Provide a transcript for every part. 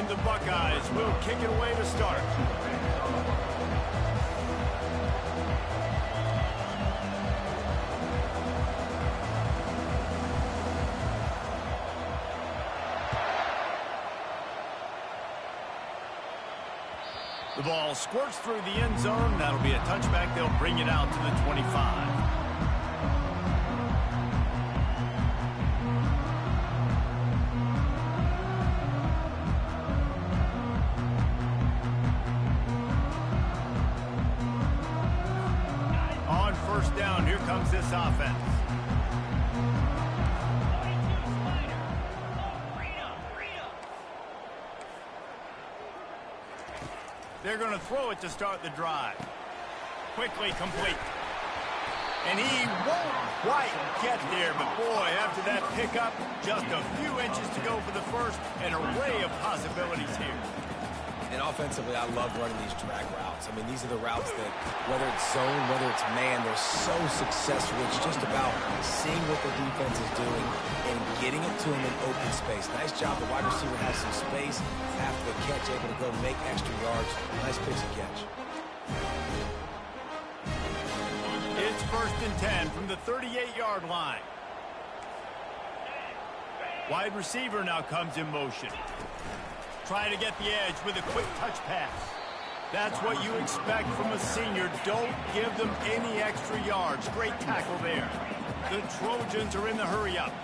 the Buckeyes will kick it away to start. The ball squirts through the end zone. That'll be a touchback. They'll bring it out to the 25. On first down, here comes this offense. They're going to throw it to start the drive. Quickly complete. And he won't quite get there, but boy, after that pickup, just a few inches to go for the first. An array of possibilities here. And offensively, I love running these drag routes. I mean, these are the routes that, whether it's zone, whether it's man, they're so successful. It's just about seeing what the defense is doing and getting it to them in open space. Nice job. The wide receiver has some space after the catch, able to go make extra yards. Nice pitch and catch. It's 1st and 10 from the 38-yard line. Wide receiver now comes in motion. Trying to get the edge with a quick touch pass. That's what you expect from a senior. Don't give them any extra yards. Great tackle there. The Trojans are in the hurry-up.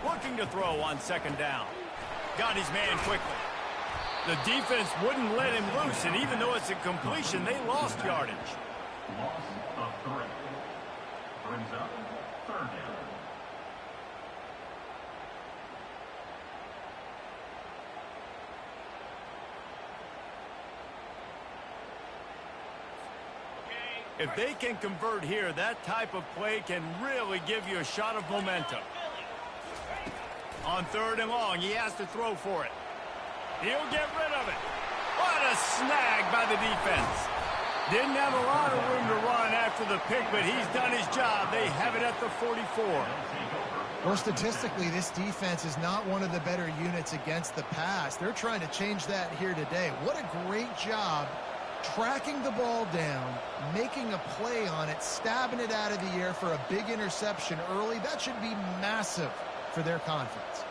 Looking to throw on 2nd down. Got his man quickly. The defense wouldn't let him loose, and even though it's a completion, they lost yardage. Loss of 3. Brings up 3rd down. If they can convert here, that type of play can really give you a shot of momentum. On 3rd and long, he has to throw for it. He'll get rid of it. What a snag by the defense. Didn't have a lot of room to run after the pick, but he's done his job. They have it at the 44. Well, statistically, this defense is not one of the better units against the pass. They're trying to change that here today. What a great job tracking the ball down, making a play on it, stabbing it out of the air for a big interception early. That should be massive for their confidence.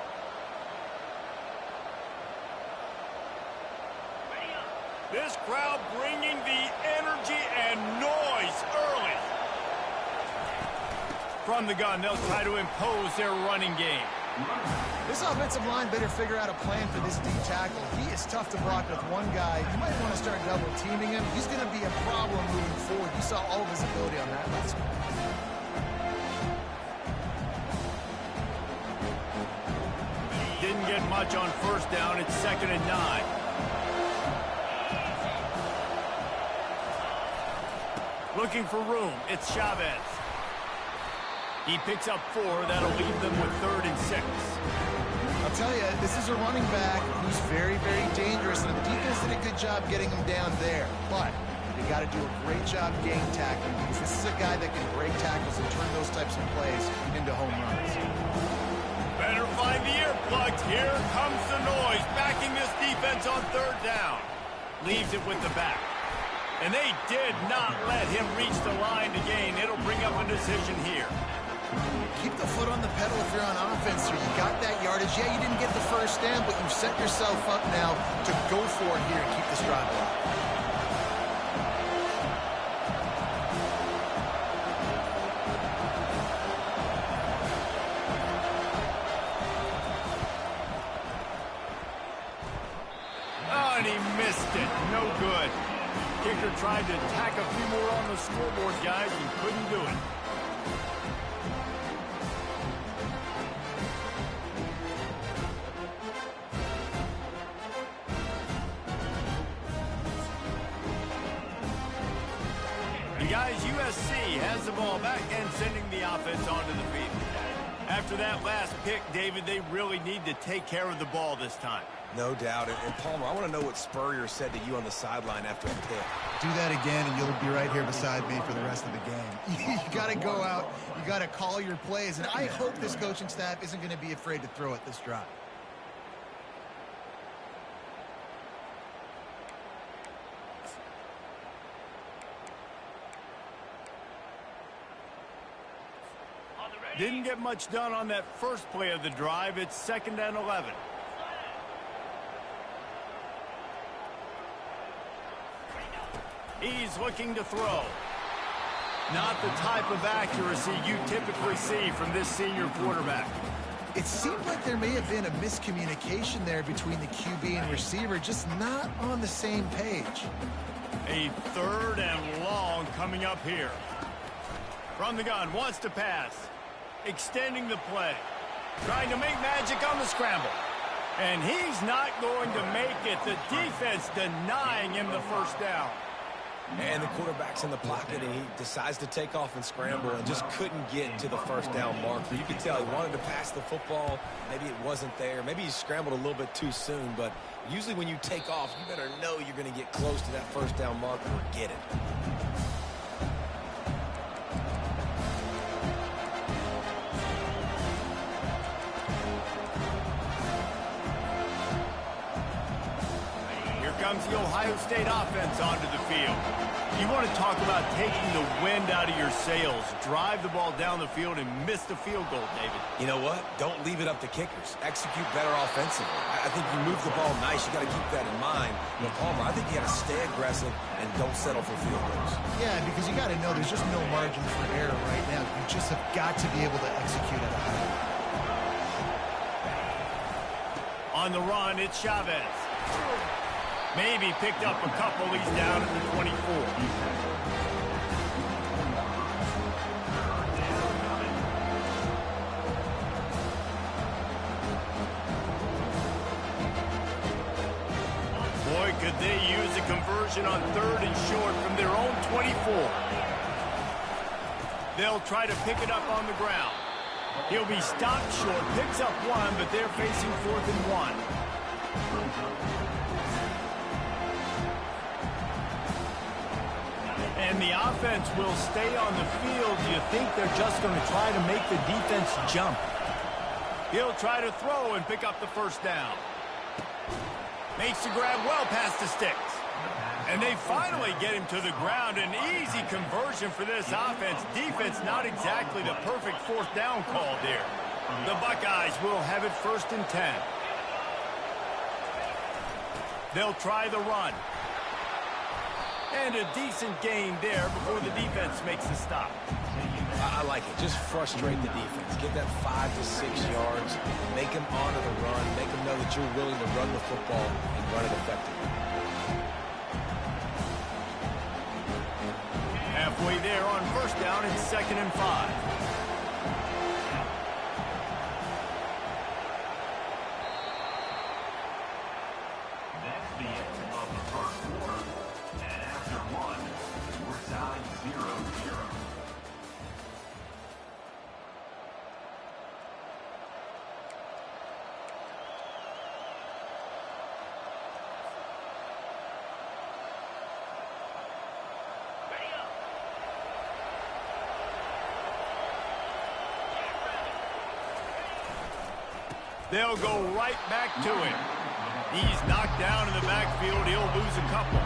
This crowd bringing the energy and noise early. From the gun, they'll try to impose their running game. This offensive line better figure out a plan for this D tackle. He is tough to block with one guy. You might want to start double teaming him. He's going to be a problem moving forward. You saw all of his ability on that last one. Didn't get much on 1st down. It's 2nd and 9. Looking for room. It's Chavez. He picks up 4. That'll leave them with 3rd and 6. I'll tell you, this is a running back who's very, very dangerous, and the defense did a good job getting him down there. But they got to do a great job game tackling, because this is a guy that can break tackles and turn those types of plays into home runs. Better find the earplugs. Here comes the noise, backing this defense on 3rd down. Leaves it with the back. And they did not let him reach the line to gain. It'll bring up a decision here. Keep the foot on the pedal if you're on offense here. You got that yardage. Yeah, you didn't get the 1st down, but you've set yourself up now to go for it here and keep this drive alive. Oh, and he missed it. No good. Kicker tried to tack a few more on the scoreboard, guys, and couldn't do it. And guys, USC has the ball back and sending the offense onto the field. After that last pick, David, they really need to take care of the ball this time. No doubt. And Palmer, I want to know what Spurrier said to you on the sideline after a pick. Do that again, and you'll be right here beside me for the rest of the game. You got to go out. You got to call your plays. And I hope this coaching staff isn't going to be afraid to throw it this drive. Didn't get much done on that first play of the drive. It's 2nd and 11. He's looking to throw. Not the type of accuracy you typically see from this senior quarterback. It seemed like there may have been a miscommunication there between the QB and receiver, just not on the same page. A 3rd and long coming up here. From the gun, wants to pass. Extending the play. Trying to make magic on the scramble. And he's not going to make it. The defense denying him the first down. And the quarterback's in the pocket, and he decides to take off and scramble and just couldn't get to the first down marker. You could tell he wanted to pass the football. Maybe it wasn't there. Maybe he scrambled a little bit too soon. But usually when you take off, you better know you're going to get close to that first down marker or get it. Comes the Ohio State offense onto the field. You want to talk about taking the wind out of your sails. Drive the ball down the field and miss the field goal, David. You know what? Don't leave it up to kickers. Execute better offensively. I think you move the ball nice. You got to keep that in mind. But Palmer, I think you got to stay aggressive and don't settle for field goals. Yeah, because you got to know there's just no margin for error right now. You just have got to be able to execute at a high level. On the run, it's Chavez. Maybe picked up a couple. He's down at the 24. Boy, could they use a conversion on 3rd and short from their own 24. They'll try to pick it up on the ground. He'll be stopped short, picks up 1, but they're facing 4th and 1. And the offense will stay on the field. Do you think they're just going to try to make the defense jump? He'll try to throw and pick up the first down. Makes the grab well past the sticks. And they finally get him to the ground. An easy conversion for this offense. Defense not exactly the perfect 4th down call there. The Buckeyes will have it 1st and 10. They'll try the run. And a decent gain there before the defense makes the stop. I like it. Just frustrate the defense. Get that 5 to 6 yards. Make them honor the run. Make them know that you're willing to run the football and run it effectively. Halfway there on 1st down, it's 2nd and 5. They'll go right back to him. He's knocked down in the backfield. He'll lose a couple.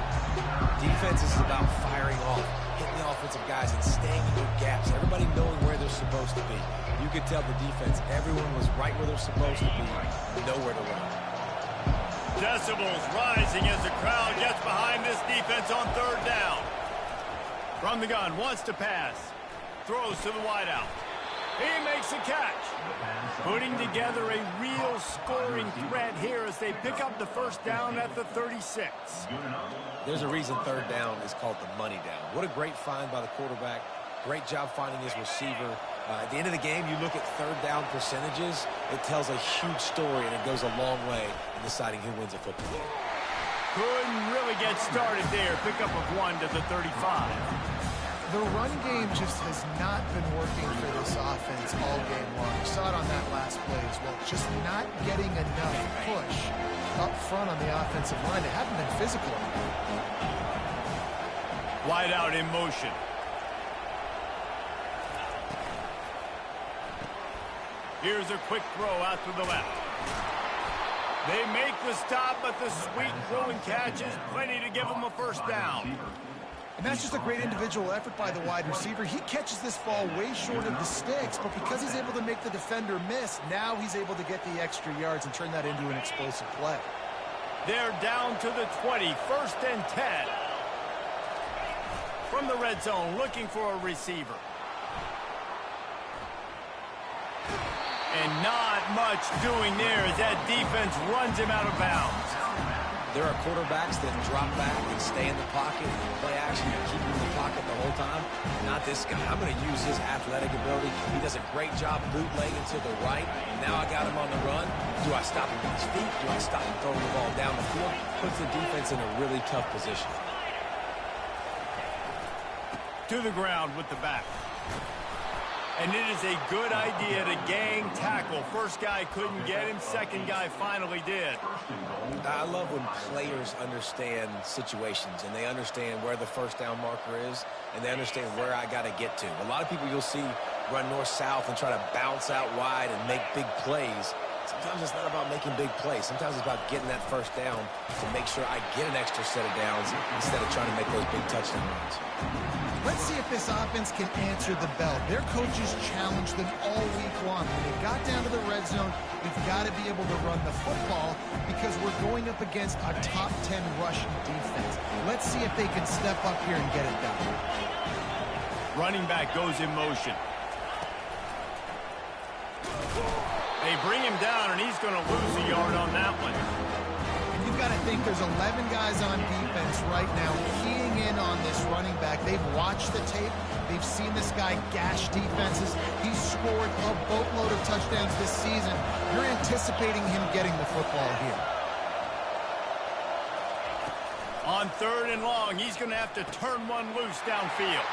Defense is about firing off, hitting the offensive guys, and staying in their gaps. Everybody knowing where they're supposed to be. You could tell the defense, everyone was right where they're supposed to be, nowhere to run. Decibels rising as the crowd gets behind this defense on 3rd down. From the gun, wants to pass. Throws to the wideout. He makes a catch. Putting together a real scoring threat here as they pick up the 1st down at the 36. There's a reason 3rd down is called the money down. What a great find by the quarterback. Great job finding his receiver. At the end of the game, you look at 3rd down percentages. It tells a huge story, and it goes a long way in deciding who wins a football game. Couldn't really get started there. Pick up of 1 to the 35. The run game just has not been working for this offense all game long. You saw it on that last play as well. Just not getting enough push up front on the offensive line. They haven't been physical. Wide out in motion. Here's a quick throw out to the left. They make the stop, but the sweet throw and catch is plenty to give them a 1st down. And that's just a great individual effort by the wide receiver. He catches this ball way short of the sticks, but because he's able to make the defender miss, now he's able to get the extra yards and turn that into an explosive play. They're down to the 20, 1st and 10. From the red zone, looking for a receiver. And not much doing there as that defense runs him out of bounds. There are quarterbacks that drop back and stay in the pocket and play action and keep him in the pocket the whole time. Not this guy. I'm going to use his athletic ability. He does a great job bootlegging to the right. Now I got him on the run. Do I stop him with his feet? Do I stop him throwing the ball down the field? Puts the defense in a really tough position. To the ground with the back. And it is a good idea to gang tackle. First guy couldn't get him. Second guy finally did. I love when players understand situations and they understand where the first down marker is and they understand where I got to get to. A lot of people you'll see run north-south and try to bounce out wide and make big plays. Sometimes it's not about making big plays. Sometimes it's about getting that first down to make sure I get an extra set of downs instead of trying to make those big touchdown runs. Let's see if this offense can answer the bell. Their coaches challenged them all week long. When they got down to the red zone, we've got to be able to run the football because we're going up against a top 10 rushing defense. Let's see if they can step up here and get it done. Running back goes in motion. They bring him down, and he's going to lose a yard on that one. You've got to think there's 11 guys on defense right now keying in on this running back. They've watched the tape. They've seen this guy gash defenses. He's scored a boatload of touchdowns this season. You're anticipating him getting the football here. On 3rd and long, he's going to have to turn one loose downfield.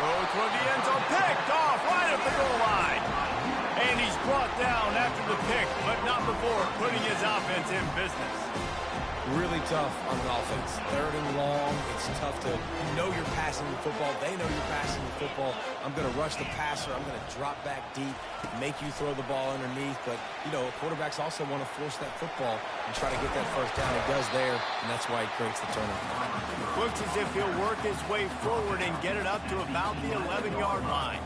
Goes toward the end zone, picked off right at the goal line. And he's brought down after the pick, but not before putting his offense in business. Really tough on an offense. 3rd and long. It's tough to know you're passing the football. They know you're passing the football. I'm going to rush the passer. I'm going to drop back deep, make you throw the ball underneath. But, you know, quarterbacks also want to force that football and try to get that first down. He does there, and that's why he creates the turnover. Looks as if he'll work his way forward and get it up to about the 11-yard line.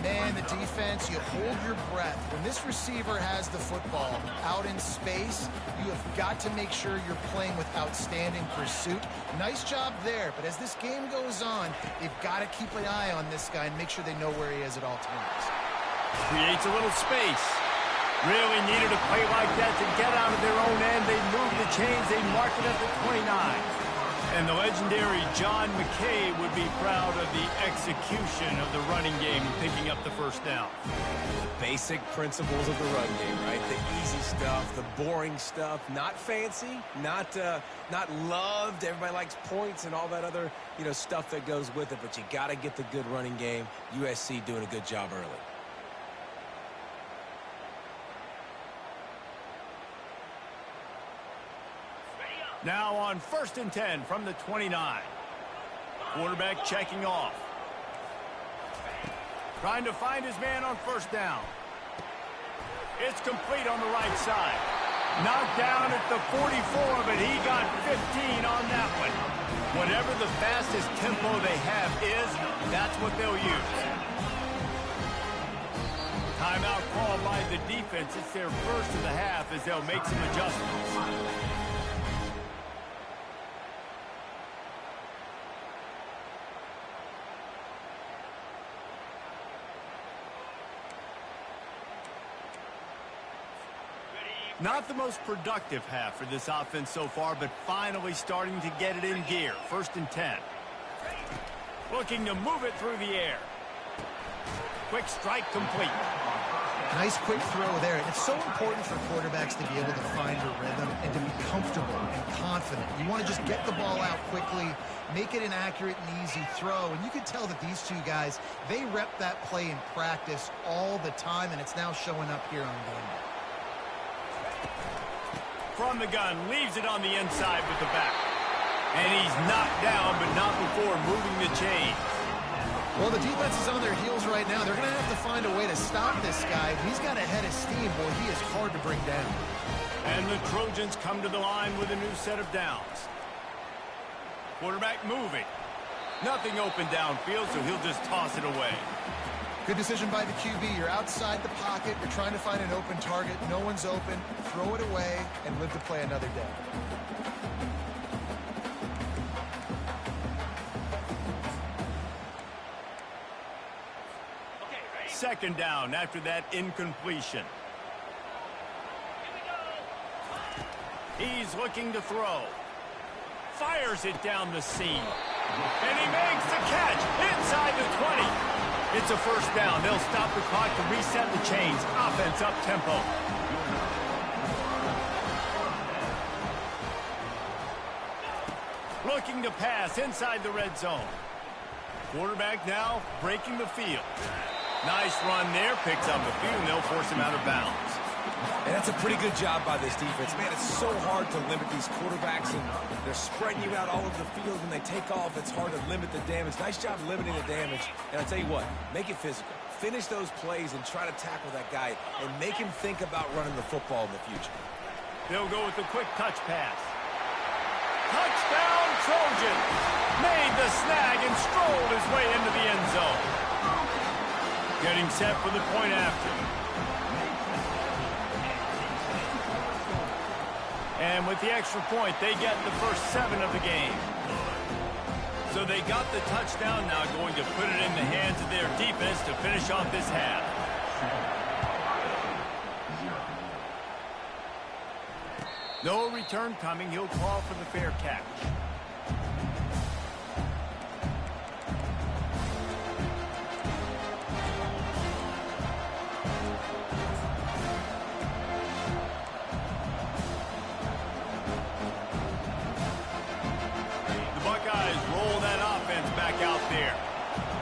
Man, the defense, you hold your breath. When this receiver has the football out in space, you have got to make sure you're playing with outstanding pursuit. Nice job there, but as this game goes on, they've got to keep an eye on this guy and make sure they know where he is at all times. Creates a little space. Really needed a play like that to get out of their own end. They move the chains. They mark it at the 29. And the legendary John McKay would be proud of the execution of the running game and picking up the first down. Basic principles of the run game, right? The easy stuff, the boring stuff, not fancy, not loved. Everybody likes points and all that other, stuff that goes with it, but you got to get the good running game. USC doing a good job early. Now on 1st and 10 from the 29. Quarterback checking off. Trying to find his man on first down. It's complete on the right side. Knocked down at the 44, but he got 15 on that one. Whatever the fastest tempo they have is, that's what they'll use. Timeout called by the defense. It's their first of the half as they'll make some adjustments. Not the most productive half for this offense so far, but finally starting to get it in gear. 1st and 10. Looking to move it through the air. Quick strike complete. Nice quick throw there. It's so important for quarterbacks to be able to find a rhythm and to be comfortable and confident. You want to just get the ball out quickly, make it an accurate and easy throw. And you can tell that these two guys, they rep that play in practice all the time, and it's now showing up here on game day. From the gun, leaves it on the inside with the back. And he's knocked down, but not before moving the chains. Well, the defense is on their heels right now. They're going to have to find a way to stop this guy. He's got a head of steam. Boy, he is hard to bring down. And the Trojans come to the line with a new set of downs. Quarterback moving. Nothing open downfield, so he'll just toss it away. Good decision by the QB. You're outside the pocket. You're trying to find an open target. No one's open. Throw it away and live to play another day. Second down after that incompletion. He's looking to throw. Fires it down the seam. And he makes the catch inside the 20. It's a first down. They'll stop the clock to reset the chains. Offense up tempo. Looking to pass inside the red zone. Quarterback now breaking the field. Nice run there. Picks up the field, and they'll force him out of bounds. And that's a pretty good job by this defense. Man, it's so hard to limit these quarterbacks, and they're spreading you out all over the field. When they take off, it's hard to limit the damage. Nice job limiting the damage. And I'll tell you what, make it physical. Finish those plays and try to tackle that guy and make him think about running the football in the future. They'll go with a quick touch pass. Touchdown, Trojans! Made the snag and strolled his way into the end zone. Getting set for the point after. And with the extra point, they get the first 7 of the game. So they got the touchdown, now going to put it in the hands of their defense to finish off this half. No return coming. He'll call for the fair catch.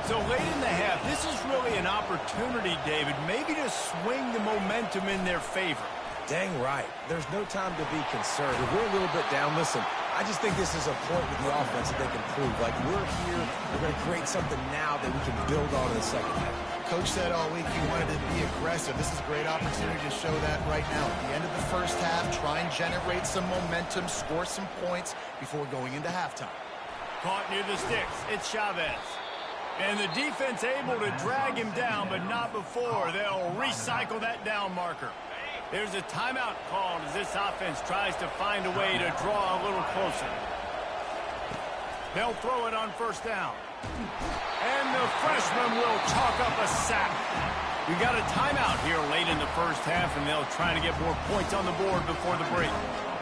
So late in the half, this is really an opportunity, David, maybe to swing the momentum in their favor. Dang right. There's no time to be concerned. If we're a little bit down, listen, I just think this is a point with the offense that they can prove. Like, we're here, we're going to create something now that we can build on in the second half. Coach said all week he wanted to be aggressive. This is a great opportunity to show that right now. At the end of the first half, try and generate some momentum, score some points before going into halftime. Caught near the sticks. It's Chavez. And the defense able to drag him down, but not before. They'll recycle that down marker. There's a timeout called as this offense tries to find a way to draw a little closer. They'll throw it on first down. And the freshman will chalk up a sack. We got a timeout here late in the first half, and they'll try to get more points on the board before the break.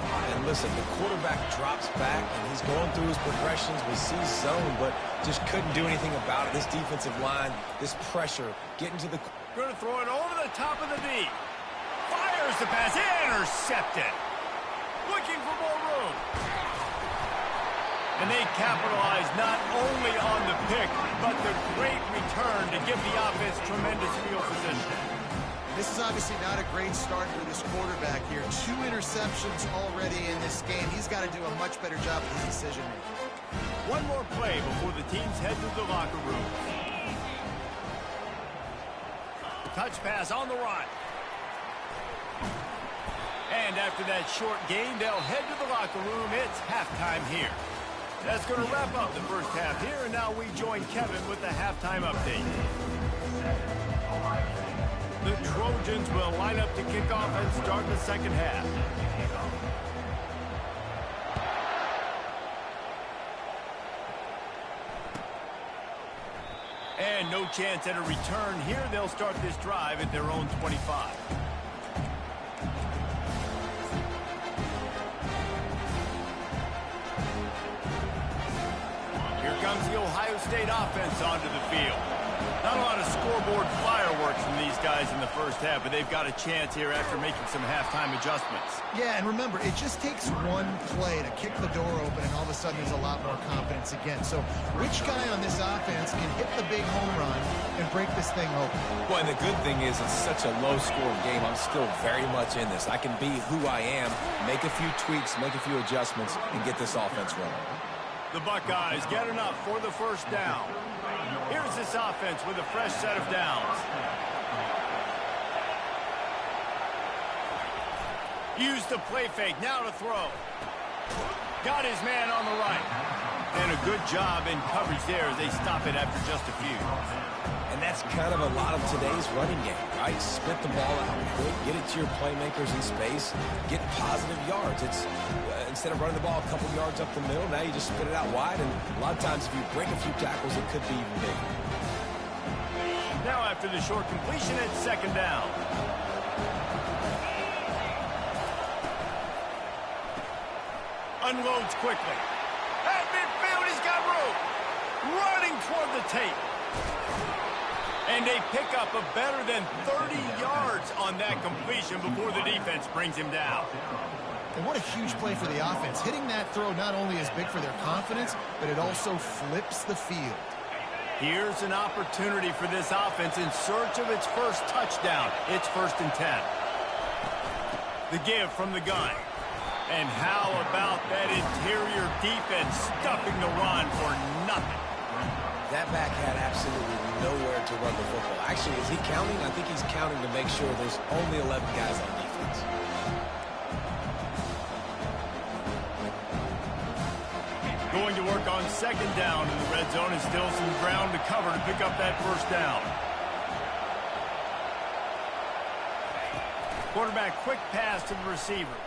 And listen, the quarterback drops back, and he's going through his progressions. We see zone, but just couldn't do anything about it. This defensive line, this pressure, getting to the... Going to throw it over the top of the D. Fires the pass, intercepted. Looking for more room. And they capitalize not only on the pick, but the great return to give the offense tremendous field position. This is obviously not a great start for this quarterback here. 2 interceptions already in this game. He's got to do a much better job with his decision-making. One more play before the teams head to the locker room. Touch pass on the run. And after that short gain, they'll head to the locker room. It's halftime here. That's going to wrap up the first half here, and now we join Kevin with the halftime update. The Trojans will line up to kick off and start the second half. And no chance at a return here. They'll start this drive at their own 25. Here comes the Ohio State offense onto the field. Not a lot of scoreboard fireworks from these guys in the first half, but they've got a chance here after making some halftime adjustments. Yeah, and remember, it just takes one play to kick the door open, and all of a sudden there's a lot more confidence again. So which guy on this offense can hit the big home run and break this thing open? Well, and the good thing is it's such a low-scoring game. I'm still very much in this. I can be who I am, make a few tweaks, make a few adjustments, and get this offense running. The Buckeyes get enough for the first down. Here's this offense with a fresh set of downs. Use the play fake, now to throw. Got his man on the right. And a good job in coverage there as they stop it after just a few. And that's kind of a lot of today's running game, right? Spit the ball out quick, get it to your playmakers in space, get positive yards. It's instead of running the ball a couple yards up the middle, now you just spit it out wide. And a lot of times if you break a few tackles, it could be even bigger. Now after the short completion, it's second down. Unloads quickly. At midfield, he's got room. Running toward the tape. And they pick up a better than 30 yards on that completion before the defense brings him down. And what a huge play for the offense. Hitting that throw not only is big for their confidence, but it also flips the field. Here's an opportunity for this offense in search of its first touchdown. It's 1st and 10. The give from the gun. And how about that interior defense stuffing the run for nothing? That back had absolutely nowhere to run the football. Actually, is he counting? I think he's counting to make sure there's only 11 guys on defense. Going to work on second down in the red zone, and still some ground to cover to pick up that first down. Quarterback quick pass to the receiver.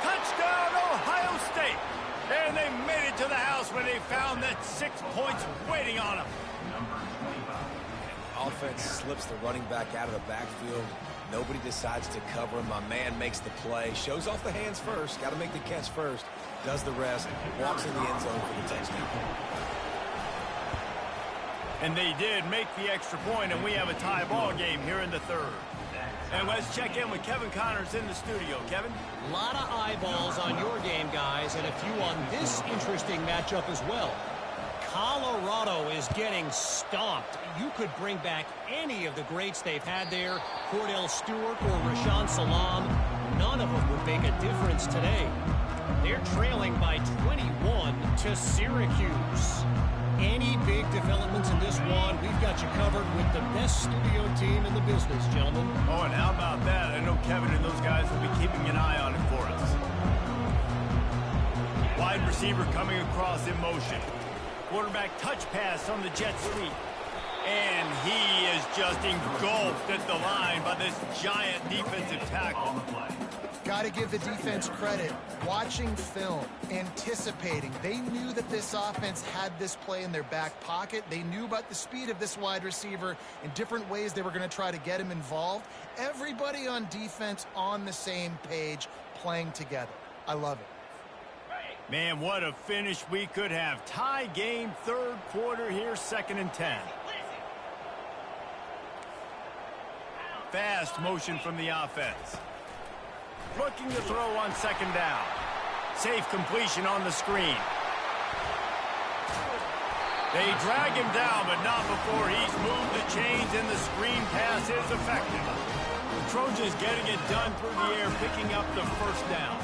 Touchdown, Ohio State! And they made it to the house when they found that 6 points waiting on them. Offense slips the running back out of the backfield. Nobody decides to cover him. My man makes the play. Shows off the hands first. Got to make the catch first. Does the rest. Walks in the end zone for the touchdown. And they did make the extra point, and we have a tie ball game here in the third. And let's check in with Kevin Connors in the studio. Kevin? A lot of eyeballs on your game, guys, and a few on this interesting matchup as well. Colorado is getting stomped. You could bring back any of the greats they've had there, Cordell Stewart or Rashaan Salam. None of them would make a difference today. They're trailing by 21 to Syracuse. Any big developments in this one, we've got you covered with the best studio team in the business, gentlemen. Oh, and how about that? I know Kevin and those guys will be keeping an eye on it for us. Wide receiver coming across in motion. Quarterback touch pass on the jet sweep. And he is just engulfed at the line by this giant defensive tackle. Got to give the defense credit. Watching film, anticipating. They knew that this offense had this play in their back pocket. They knew about the speed of this wide receiver in different ways they were going to try to get him involved. Everybody on defense on the same page, playing together. I love it. Man, what a finish we could have. Tie game, third quarter here, 2nd and 10. Fast motion from the offense. Looking to throw on second down. Safe completion on the screen. They drag him down, but not before he's moved the chains and the screen pass is effective. The Trojans getting it done through the air, picking up the first down.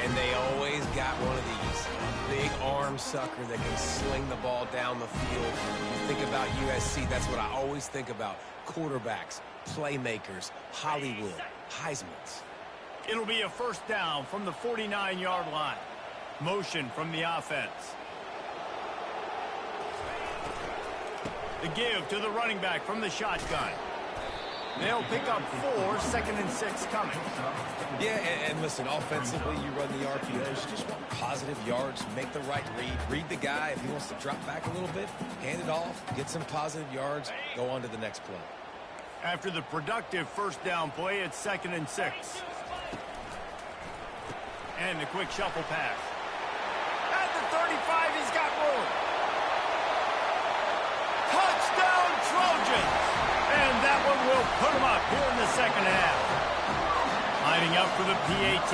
And they always got one of these. A big arm sucker that can sling the ball down the field. You think about USC, that's what I always think about. Quarterbacks, playmakers, Hollywood, Heismans. It'll be a first down from the 49-yard line. Motion from the offense. The give to the running back from the shotgun. They'll pick up 4, 2nd and 6 coming. Yeah, and listen, offensively, you run the RPOs. You just want positive yards, make the right read. Read the guy. If he wants to drop back a little bit, hand it off, get some positive yards, go on to the next play. After the productive first down play, it's 2nd and 6. And the quick shuffle pass. At the 35, he's got room. Touchdown, Trojans! And that one will put him up here in the second half. Lining up for the PAT.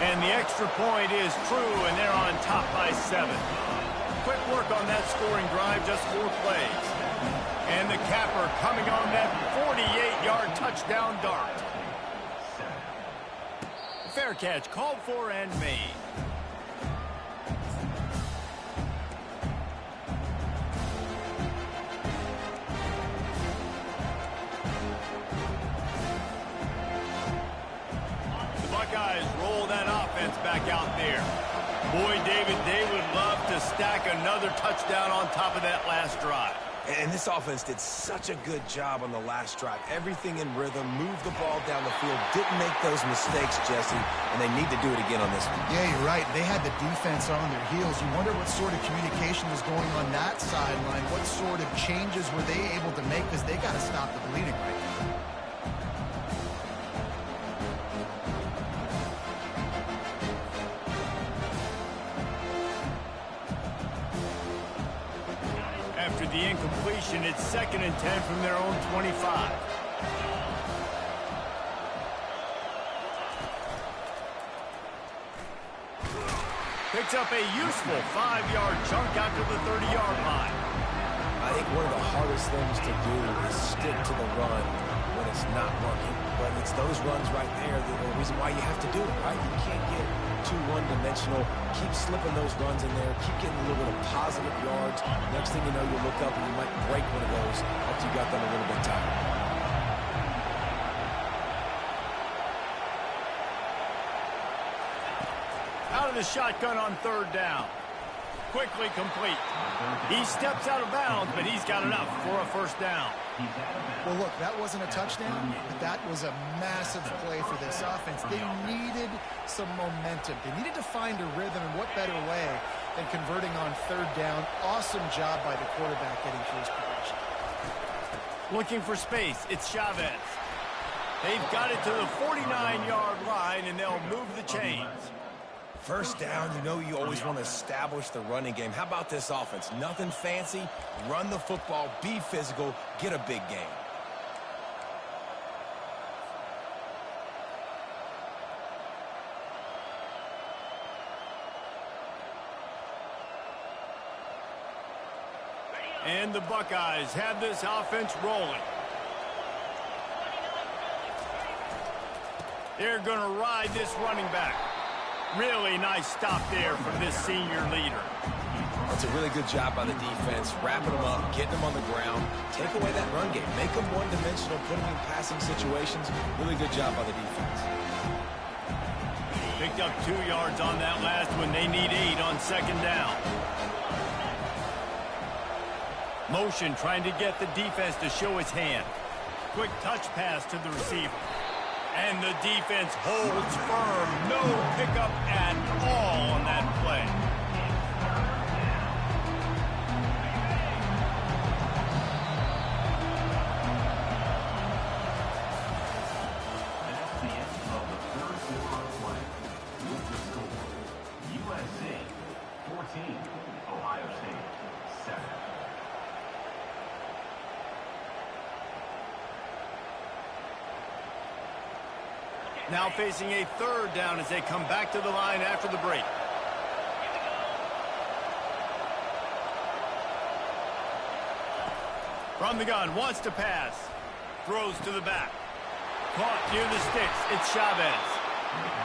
And the extra point is true, and they're on top by 7. Quick work on that scoring drive, just 4 plays. And the capper coming on that 48-yard touchdown dart. Fair catch, called for and made. The Buckeyes roll that offense back out there. Boy, David, they would love to stack another touchdown on top of that last drive. And this offense did such a good job on the last drive. Everything in rhythm, moved the ball down the field, didn't make those mistakes, Jesse, and they need to do it again on this one. Yeah, you're right. They had the defense on their heels. You wonder what sort of communication was going on that sideline. What sort of changes were they able to make, because they got to stop the bleeding right now. After the incompletion, it's 2nd and 10 from their own 25. Picks up a useful 5-yard chunk out to the 30-yard line. I think one of the hardest things to do is stick to the run when it's not working. But it's those runs right there that are the reason why you have to do it, right? You can't get too one-dimensional. Keep slipping those runs in there. Keep getting a little bit of positive yards. Next thing you know, you'll look up and you might break one of those after you got them a little bit tired. Out of the shotgun on 3rd down. Quickly complete. He steps out of bounds, but he's got enough for a 1st down. Well, look, that wasn't a touchdown, but that was a massive play for this offense. They needed some momentum. They needed to find a rhythm, and what better way than converting on 3rd down. Awesome job by the quarterback getting through his progression. Looking for space, it's Chavez. They've got it to the 49-yard line, and they'll move the chains. 1st down, you know you always want to establish the running game. How about this offense? Nothing fancy. Run the football, be physical, get a big gain. And the Buckeyes have this offense rolling. They're going to ride this running back. Really nice stop there from this senior leader. That's a really good job by the defense, wrapping them up, getting them on the ground. Take away that run game. Make them one-dimensional, put them in passing situations. Really good job by the defense. Picked up 2 yards on that last one. They need 8 on 2nd down. Motion trying to get the defense to show his hand. Quick touch pass to the receiver. And the defense holds firm. No pickup at all on that play. That's the end of the 3rd quarter of play. With the score, USC 14, Ohio State 7. Now facing a 3rd down as they come back to the line after the break. From the gun, wants to pass. Throws to the back. Caught near the sticks. It's Chavez.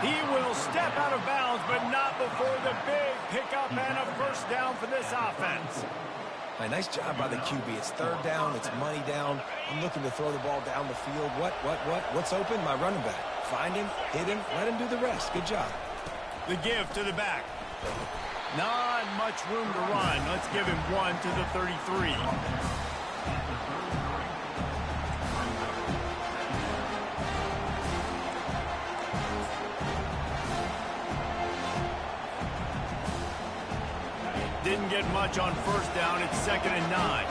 He will step out of bounds, but not before the big pickup and a 1st down for this offense. Hey, nice job by the QB. It's 3rd down. It's money down. I'm looking to throw the ball down the field. What's open? My running back. Find him, hit him, let him do the rest. Good job. The give to the back. Not much room to run. Let's give him 1 to the 33. Didn't get much on 1st down. It's 2nd and 9.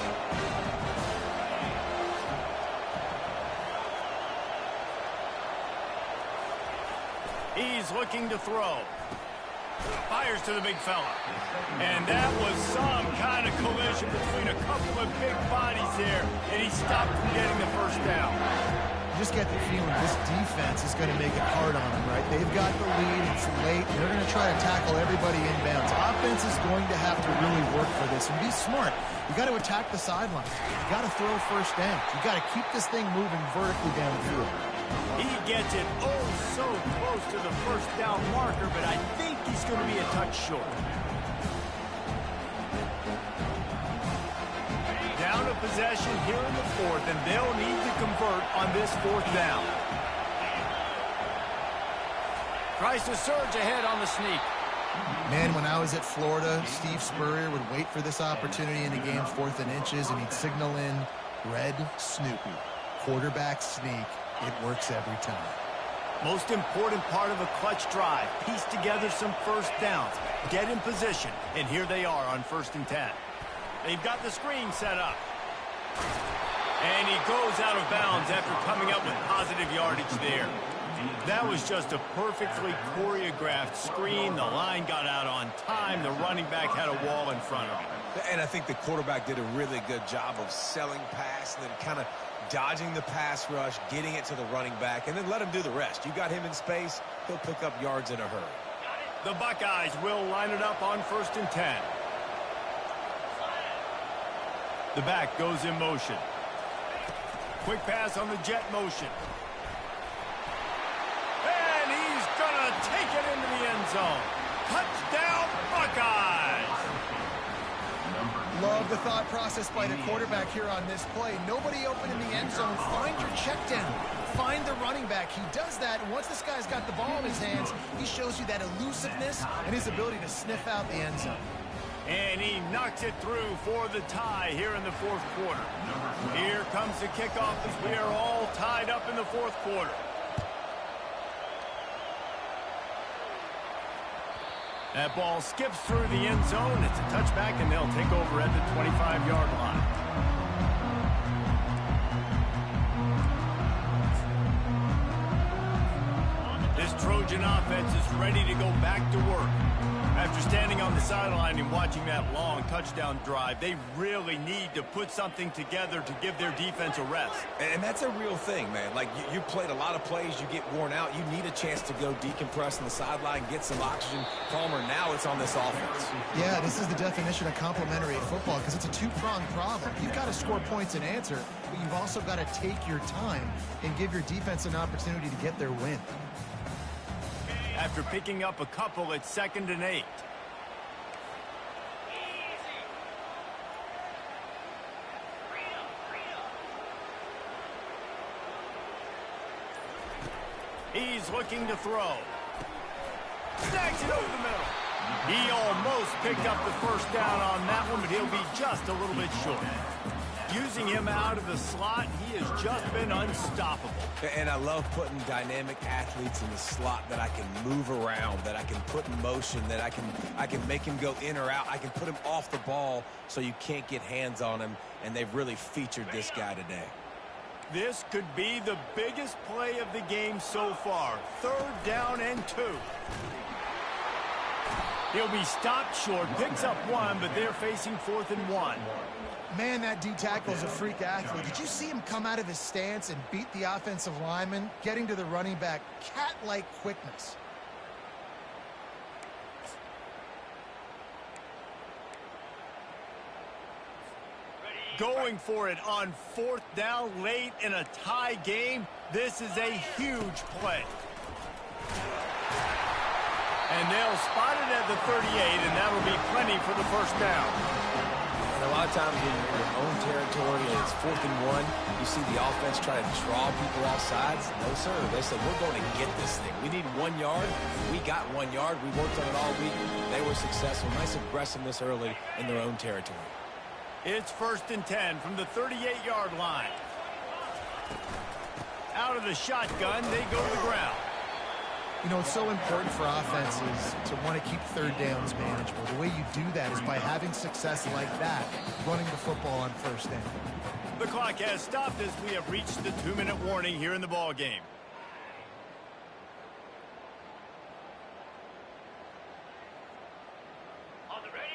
He's looking to throw. Fires to the big fella. And that was some kind of collision between a couple of big bodies there, and he stopped from getting the 1st down. You just get the feeling this defense is going to make it hard on them, right? They've got the lead. It's late. They're going to try to tackle everybody inbounds. Offense is going to have to really work for this and be smart. You got to attack the sidelines. You got to throw 1st down. You got to keep this thing moving vertically down the field. He gets it oh so close to the 1st down marker, but I think he's going to be a touch short. Down a possession here in the 4th, and they'll need to convert on this 4th down. Tries to surge ahead on the sneak. Man, when I was at Florida, Steve Spurrier would wait for this opportunity in the game's 4th and inches, and he'd signal in Red Snoopy. Quarterback sneak. It works every time. Most important part of a clutch drive. Piece together some first downs. Get in position. And here they are on 1st and 10. They've got the screen set up. And he goes out of bounds after coming up with positive yardage there. That was just a perfectly choreographed screen. The line got out on time. The running back had a wall in front of him. And I think the quarterback did a really good job of selling pass and then kind of dodging the pass rush, getting it to the running back, and then let him do the rest. You got him in space, he'll pick up yards in a hurry. The Buckeyes will line it up on 1st and 10. The back goes in motion. Quick pass on the jet motion. And he's going to take it into the end zone. Touchdown, Buckeyes! Love the thought process by the quarterback here on this play. Nobody open in the end zone. Find your check down. Find the running back. He does that, and once this guy's got the ball in his hands, he shows you that elusiveness and his ability to sniff out the end zone. And he knocks it through for the tie here in the 4th quarter. Here comes the kickoff as we are all tied up in the 4th quarter. That ball skips through the end zone. It's a touchback, and they'll take over at the 25-yard line. This Trojan offense is ready to go back to work. After standing on the sideline and watching that long touchdown drive, they really need to put something together to give their defense a rest. And that's a real thing, man. Like, you played a lot of plays, you get worn out, you need a chance to go decompress on the sideline, get some oxygen. Palmer, now it's on this offense. Yeah, this is the definition of complementary football because it's a two-pronged problem. You've got to score points and answer, but you've also got to take your time and give your defense an opportunity to get their win. After picking up a couple, it's 2nd and 8. He's looking to throw. Snags it over the middle. He almost picked up the first down on that one, but he'll be just a little bit short. Using him out of the slot, he has just been unstoppable. And I love putting dynamic athletes in the slot that I can move around, that I can put in motion, that I can make him go in or out. I can put him off the ball so you can't get hands on him, and they've really featured this guy today. This could be the biggest play of the game so far. 3rd down and 2. He'll be stopped short, picks up 1, but they're facing 4th and 1. Man, that D-tackle is a freak athlete. Did you see him come out of his stance and beat the offensive lineman, getting to the running back? Cat-like quickness. Going for it on 4th down late in a tie game. This is a huge play. And they'll spot it at the 38, and that'll be plenty for the first down. And a lot of times in your own territory and it's 4th and 1, you see the offense try to draw people off sides. No, sir. They said, we're going to get this thing. We need 1 yard. We got 1 yard. We worked on it all week. They were successful. Nice aggressiveness early in their own territory. It's 1st and 10 from the 38-yard line. Out of the shotgun, they go to the ground. You know, it's so important for offenses to want to keep 3rd downs manageable. The way you do that is by having success like that, running the football on 1st down. The clock has stopped as we have reached the 2-minute warning here in the ball game.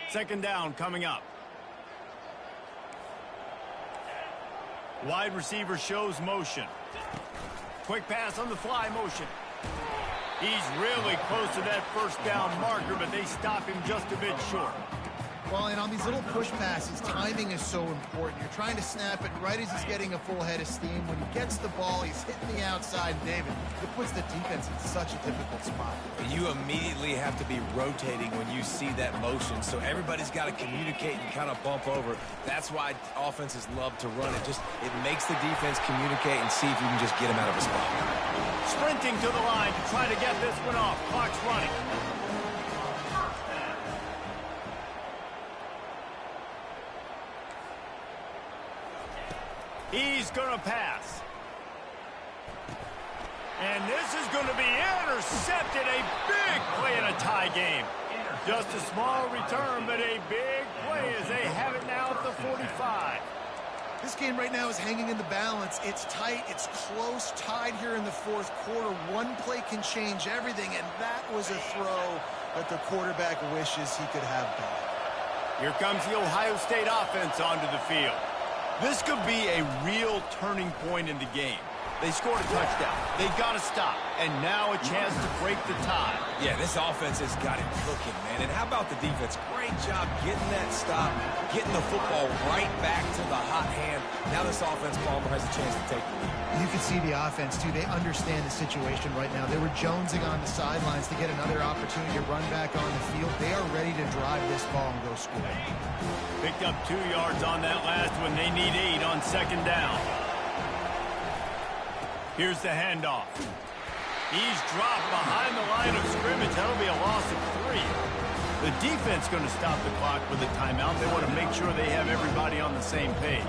Second down coming up. Wide receiver shows motion. Quick pass on the fly motion. He's really close to that 1st down marker, but they stop him just a bit short. Well, and on these little push passes, timing is so important. You're trying to snap it right as he's getting a full head of steam. When he gets the ball, he's hitting the outside. David, it puts the defense in such a difficult spot. You immediately have to be rotating when you see that motion, so everybody's got to communicate and kind of bump over. That's why offenses love to run it. It makes the defense communicate and see if you can just get him out of a spot. Sprinting to the line to try to get this one off. Clock's running. He's going to pass. And this is going to be intercepted. A big play in a tie game. Just a small return, but a big play as they have it now at the 45. This game right now is hanging in the balance. It's tight. It's close. Tied here in the fourth quarter. One play can change everything, and that was a throw that the quarterback wishes he could have back. Here comes the Ohio State offense onto the field. This could be a real turning point in the game. They scored a touchdown. They got to stop. And now a chance to break the tie. Yeah, this offense has got it cooking, man. And how about the defense? Great job getting that stop, getting the football right back to the hot hand. Now this offense, Palmer, has a chance to take the lead. You can see the offense, too. They understand the situation right now. They were jonesing on the sidelines to get another opportunity to run back on the field. They are ready to drive this ball and go score. Picked up 2 yards on that last one. They need 8 on second down. Here's the handoff. He's dropped behind the line of scrimmage. That'll be a loss of 3. The defense going to stop the clock with a timeout. They want to make sure they have everybody on the same page.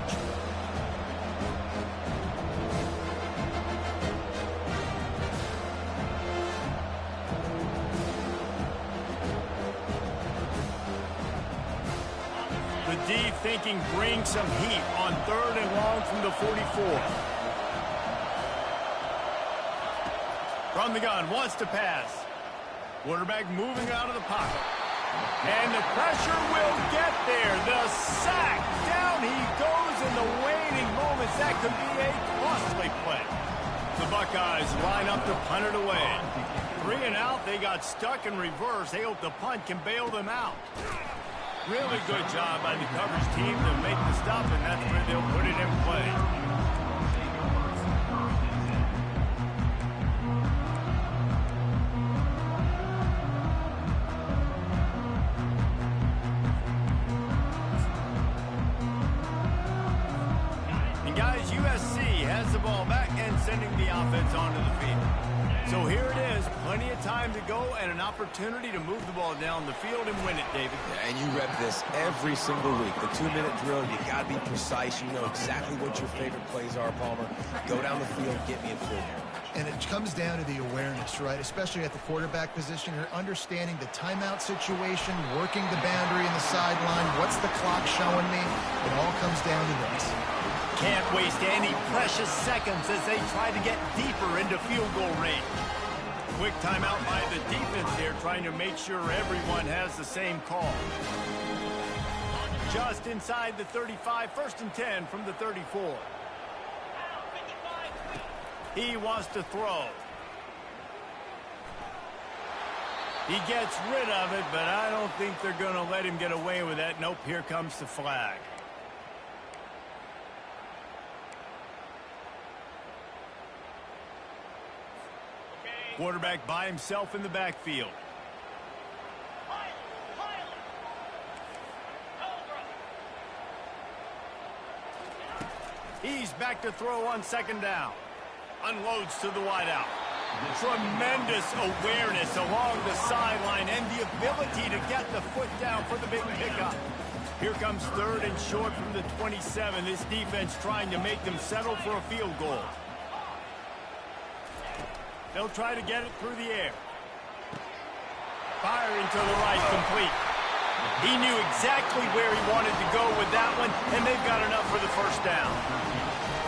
The D thinking bring some heat on 3rd and long from the 44. From the gun, wants to pass. Quarterback moving out of the pocket. And the pressure will get there. The sack. Down he goes in the waning moments. That could be a costly play. The Buckeyes line up to punt it away. 3 and out. They got stuck in reverse. They hope the punt can bail them out. Really good job by the coverage team to make the stop, and that's where they'll put it in play. Guys, USC has the ball back and sending the offense onto the field. So here it is, plenty of time to go and an opportunity to move the ball down the field and win it, David. Yeah, and you rep this every single week. The 2-minute drill, you got to be precise. You know exactly what your favorite plays are, Palmer. Go down the field, get me in field. And it comes down to the awareness, right? Especially at the quarterback position. You're understanding the timeout situation, working the boundary in the sideline. What's the clock showing me? It all comes down to this. Can't waste any precious seconds as they try to get deeper into field goal range. Quick timeout by the defense here, trying to make sure everyone has the same call. Just inside the 35, 1st and 10 from the 34. He wants to throw. He gets rid of it, but I don't think they're going to let him get away with that. Nope, here comes the flag. Quarterback by himself in the backfield. He's back to throw on 2nd down. Unloads to the wideout. Tremendous awareness along the sideline and the ability to get the foot down for the big pickup. Here comes 3rd and short from the 27. This defense trying to make them settle for a field goal. They'll try to get it through the air. Firing to the right, complete. He knew exactly where he wanted to go with that one, and they've got enough for the 1st down.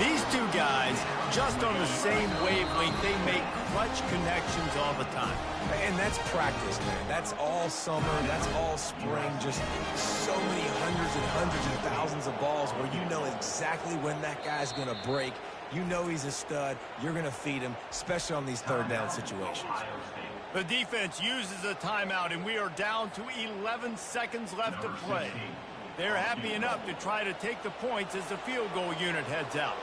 These two guys, just on the same wavelength, they make clutch connections all the time. And that's practice, man. That's all summer. That's all spring. Just so many hundreds and thousands of balls where you know exactly when that guy's going to break You know he's a stud. You're going to feed him, especially on these third down situations. The defense uses a timeout, and we are down to 11 seconds left to play. They're happy enough to try to take the points as the field goal unit heads out.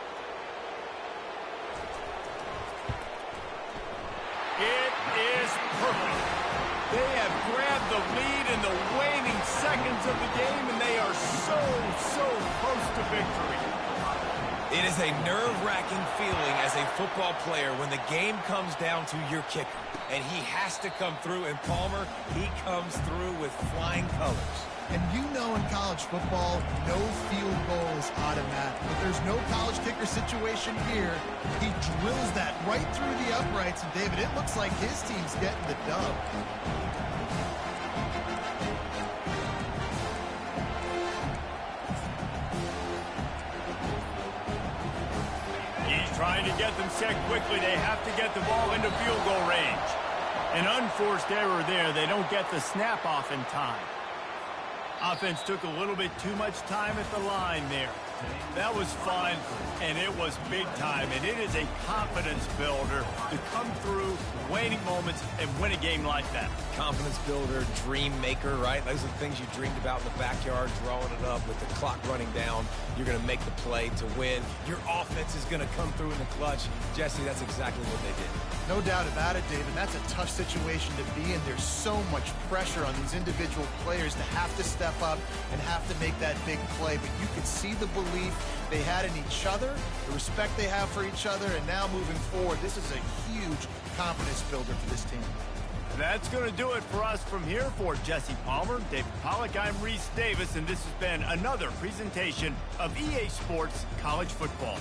It is perfect. They have grabbed the lead in the waning seconds of the game, and they are so close to victory. It is a nerve-wracking feeling as a football player when the game comes down to your kicker, and he has to come through, and Palmer, he comes through with flying colors. And you know in college football, no field goal is automatic. But there's no college kicker situation here. He drills that right through the uprights, and David, it looks like his team's getting the dub. He's trying to get them set quickly. They have to get the ball into field goal range. An unforced error there. They don't get the snap off in time. Offense took a little bit too much time at the line there. That was fun, and it was big time, and it is a confidence builder to come through waning moments and win a game like that. Confidence builder, dream maker, right? Those are the things you dreamed about in the backyard, drawing it up with the clock running down. You're going to make the play to win. Your offense is going to come through in the clutch. Jesse, that's exactly what they did. No doubt about it, David. That's a tough situation to be in. There's so much pressure on these individual players to have to step up and have to make that big play. But you could see the belief they had in each other, the respect they have for each other, and now moving forward, this is a huge confidence builder for this team. That's going to do it for us from here. For Jesse Palmer, David Pollack, I'm Reese Davis, and this has been another presentation of EA Sports College Football.